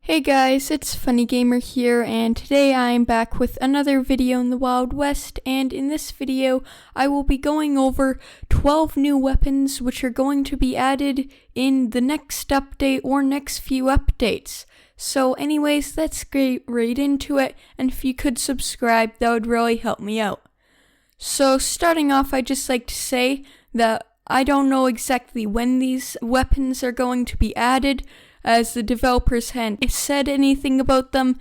Hey guys, it's Funny Gamer here, and today I'm back with another video in the Wild West, and in this video I will be going over 12 new weapons which are going to be added in the next update or next few updates. So anyways, let's get right into it, and if you could subscribe, that would really help me out. So starting off, I'd just like to say that I don't know exactly when these weapons are going to be added, as the developers hadn't said anything about them,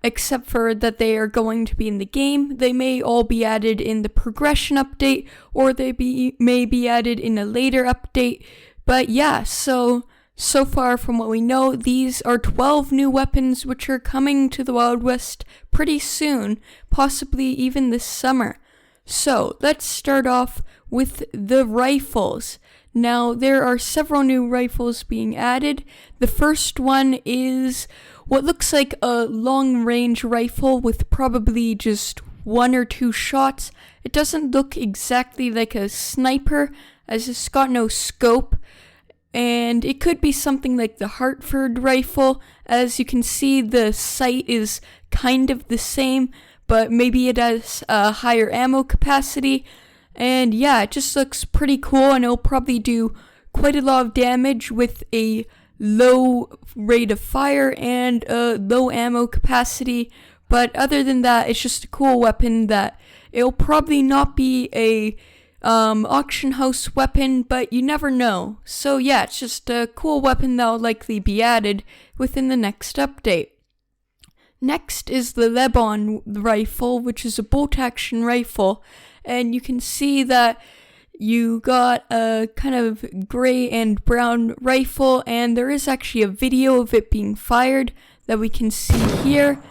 except for that they are going to be in the game. They may all be added in the progression update, or they may be added in a later update. But yeah, so far from what we know, these are 12 new weapons which are coming to the Wild West pretty soon, possibly even this summer. So let's start off with the rifles. Now, there are several new rifles being added. The first one is what looks like a long-range rifle with probably just one or two shots. It doesn't look exactly like a sniper, as it's got no scope. And it could be something like the Hartford rifle. As you can see, the sight is kind of the same, but maybe it has a higher ammo capacity. And yeah, it just looks pretty cool, and it'll probably do quite a lot of damage with a low rate of fire and a low ammo capacity. But other than that, it's just a cool weapon that it'll probably not be a auction house weapon, but you never know. So yeah, it's just a cool weapon that'll likely be added within the next update. Next is the Lebanon rifle, which is a bolt-action rifle. And you can see that you got a kind of gray and brown rifle, and there is actually a video of it being fired that we can see here.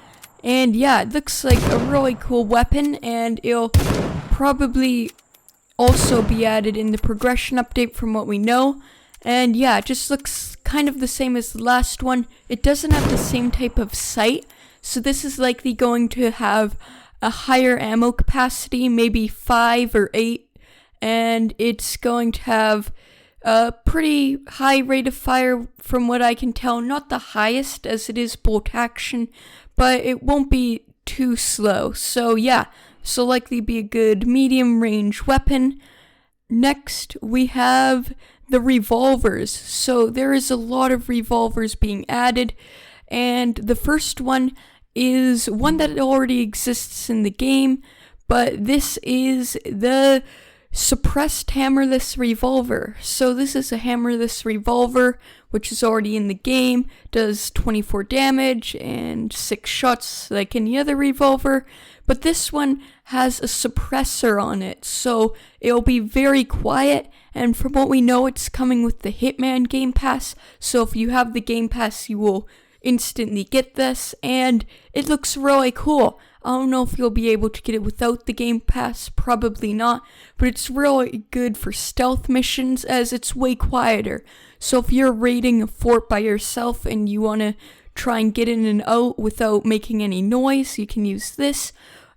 And yeah, it looks like a really cool weapon, and it'll probably also be added in the progression update from what we know. And yeah, it just looks kind of the same as the last one. It doesn't have the same type of sight, so this is likely going to have a higher ammo capacity, maybe 5 or 8, and it's going to have a pretty high rate of fire from what I can tell. Not the highest, as it is bolt action, but it won't be too slow. So yeah, this will likely be a good medium range weapon. Next, we have the revolvers. So there is a lot of revolvers being added, and the first one is one that already exists in the game, but this is the suppressed hammerless revolver. So this is a hammerless revolver which is already in the game, does 24 damage and 6 shots like any other revolver, but this one has a suppressor on it, so it'll be very quiet. And from what we know, it's coming with the Hitman Game Pass, so if you have the Game Pass, you will instantly get this, and it looks really cool. I don't know if you'll be able to get it without the Game Pass, probably not, but it's really good for stealth missions as it's way quieter. So if you're raiding a fort by yourself and you want to try and get in and out without making any noise, you can use this.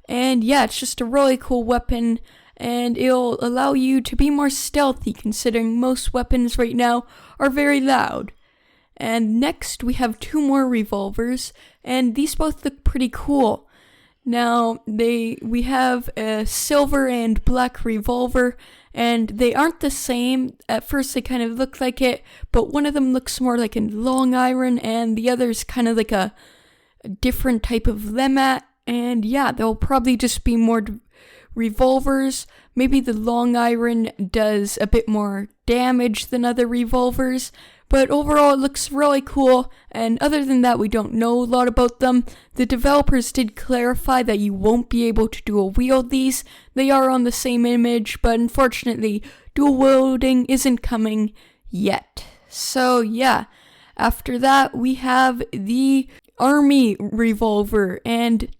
And yeah, it's just a really cool weapon, and it'll allow you to be more stealthy, considering most weapons right now are very loud. And next, we have 2 more revolvers, and these both look pretty cool. Now, we have a silver and black revolver, and they aren't the same. At first, they kind of look like it, but one of them looks more like a long iron, and the other's kind of like a different type of lemmat. And yeah, there'll probably just be more revolvers. Maybe the long iron does a bit more damage than other revolvers, but overall it looks really cool, and other than that we don't know a lot about them. The developers did clarify that you won't be able to dual wield these. They are on the same image, but unfortunately dual wielding isn't coming yet. So yeah, after that we have the army revolver, and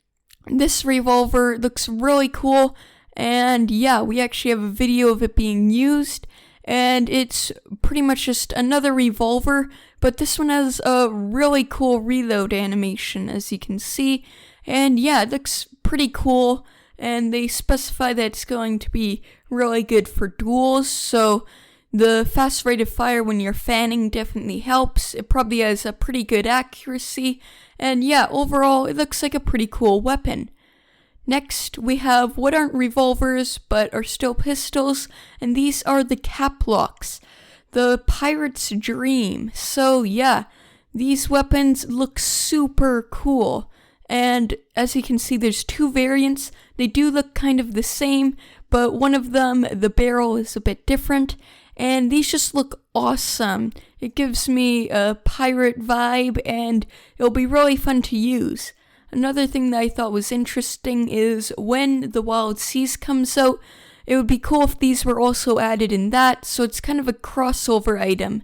this revolver looks really cool, and yeah, we actually have a video of it being used. And it's pretty much just another revolver, but this one has a really cool reload animation, as you can see. And yeah, it looks pretty cool, and they specify that it's going to be really good for duels, so The fast rate of fire when you're fanning definitely helps. It probably has a pretty good accuracy. And yeah, overall, it looks like a pretty cool weapon. Next, we have what aren't revolvers, but are still pistols, and these are the caplocks. The pirate's dream. So yeah, these weapons look super cool. And as you can see, there's two variants. They do look kind of the same, but one of them, the barrel is a bit different. And these just look awesome. It gives me a pirate vibe, and it'll be really fun to use. Another thing that I thought was interesting is when the Wild Seas comes out, it would be cool if these were also added in that, so it's kind of a crossover item.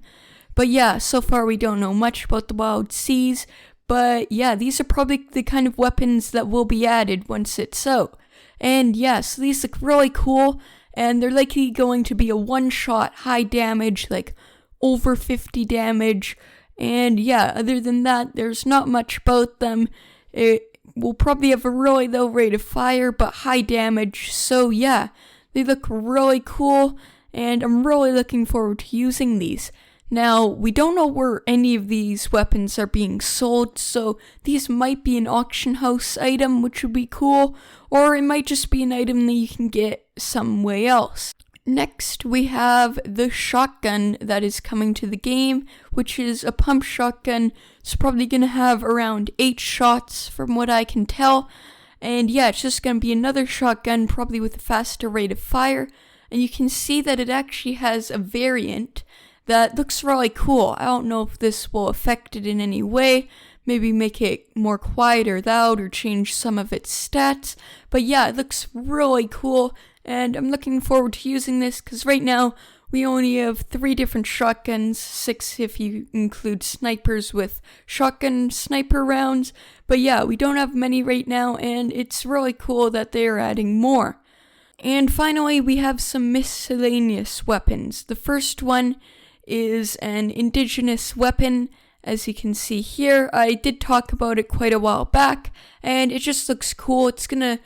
But yeah, so far we don't know much about the Wild Seas, but yeah, these are probably the kind of weapons that will be added once it's out. And yeah, so these look really cool, and they're likely going to be a one-shot high damage, like over 50 damage. And yeah, other than that, there's not much about them. It will probably have a really low rate of fire, but high damage. So yeah, they look really cool, and I'm really looking forward to using these. Now, we don't know where any of these weapons are being sold, so these might be an auction house item, which would be cool, or it might just be an item that you can get some way else. Next, we have the shotgun that is coming to the game, which is a pump shotgun. It's probably going to have around 8 shots from what I can tell, and yeah, it's just going to be another shotgun, probably with a faster rate of fire, and you can see that it actually has a variant that looks really cool. I don't know if this will affect it in any way, maybe make it more quiet or loud or change some of its stats, but yeah, it looks really cool, and I'm looking forward to using this because right now we only have 3 different shotguns, 6 if you include snipers with shotgun sniper rounds, but yeah, we don't have many right now, and it's really cool that they are adding more. And finally, we have some miscellaneous weapons. The first one is an indigenous weapon. As you can see here, I did talk about it quite a while back, and it just looks cool. It's gonna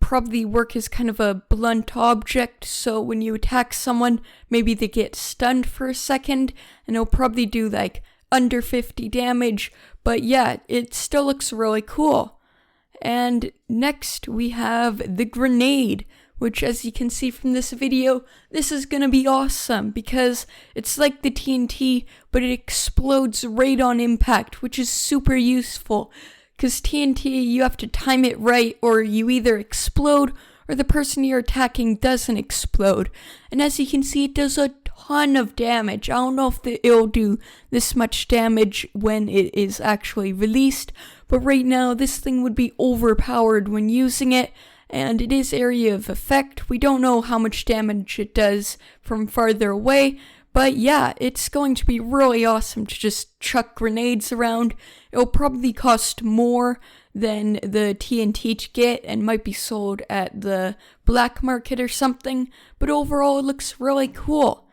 probably work as kind of a blunt object, so when you attack someone, maybe they get stunned for a second, and it'll probably do like under 50 damage, but yeah, it still looks really cool. And next we have the grenade, which as you can see from this video, this is gonna be awesome because it's like the TNT, but it explodes right on impact, which is super useful. Because TNT, you have to time it right, or you either explode, or the person you're attacking doesn't explode. And as you can see, it does a ton of damage. I don't know if it'll do this much damage when it is actually released, but right now, this thing would be overpowered when using it. And it is area of effect. We don't know how much damage it does from farther away, but yeah, it's going to be really awesome to just chuck grenades around. It'll probably cost more than the TNT to get and might be sold at the black market or something, but overall it looks really cool.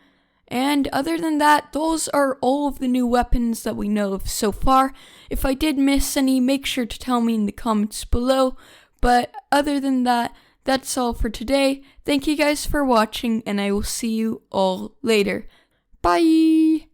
And other than that, those are all of the new weapons that we know of so far. If I did miss any, make sure to tell me in the comments below. But other than that, that's all for today. Thank you guys for watching, and I will see you all later. Bye!